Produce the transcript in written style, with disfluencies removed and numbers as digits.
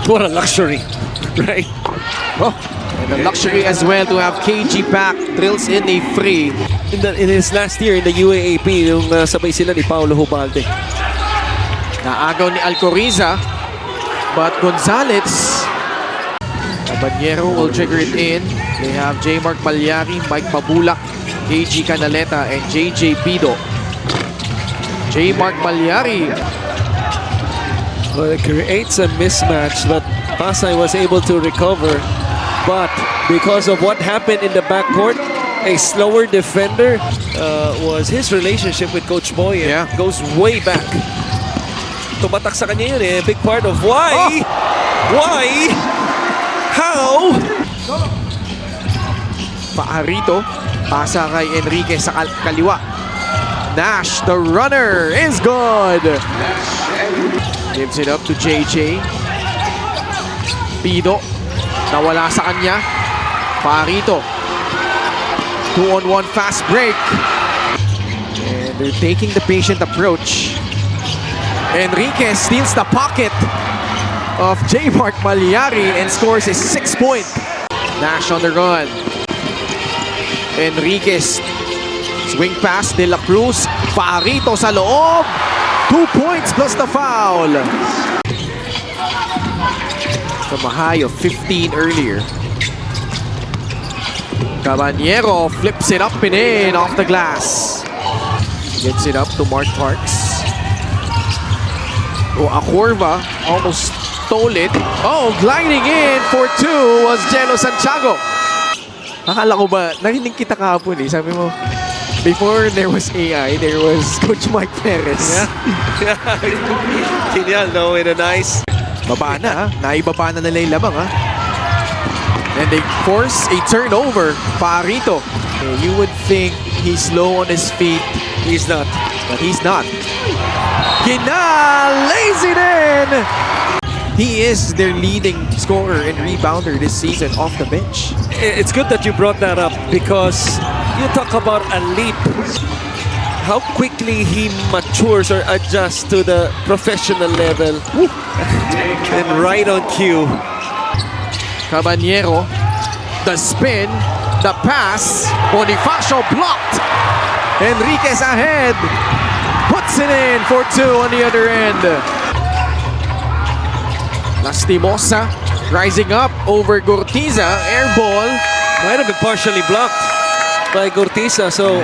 What a luxury, right? Oh, and the luxury as well to have KG back. Drills in a free. In his last year in the UAAP, yung sabay sila ni Paulo Hubalde. Naagaw ni Alcoriza. But Gonzalez. Caballero will trigger it in. They have J. Mark Palyari, Mike Pabulak, KG Canaleta, and JJ Pido. J. Mark Palyari. Well, it creates a mismatch, but Pasay was able to recover. But because of what happened in the backcourt, a slower defender was his relationship with Coach Boy. Yeah. Goes way back. Tumatak sa kanya yun eh. A big part of why? Oh! Why? How? Paarito. Pasa kay Enrique sa kaliwa. Nash, the runner, is good. Gives it up to JJ. Pido. Nawala sa kanya. Paarito. 2-on-1 fast break. And they're taking the patient approach. Enrique steals the pocket of J. Mark Palyari and scores his 6th point. Nash on the run. Enriquez. Swing pass, De La Cruz. Paarito sa loob. 2 points plus the foul. From a high of 15 earlier. Caballero flips it up and in off the glass. Gets it up to Mark Parks. Oh, Acorva almost stole it. Oh, gliding in for 2 was Jello Santiago. Akala ko ba, narinig kita kahapon eh. Sabi mo, before there was AI, there was Coach Mike Perez. Yeah. Genial, no? In a nice... Baba na, ha? Naibaba na nila yung labang, ha? And they force a turnover. Paarito. You would think he's low on his feet. He's not. But he's not. Lays it in! He is their leading scorer and rebounder this season off the bench. It's good that you brought that up because you talk about a leap. How quickly he matures or adjusts to the professional level. And right on cue. Caballero, the spin, the pass, Bonifacio blocked. Enriquez ahead, puts it in for 2 on the other end. Lastimosa rising up over Gortiza, air ball. Might have been partially blocked by Gortiza, so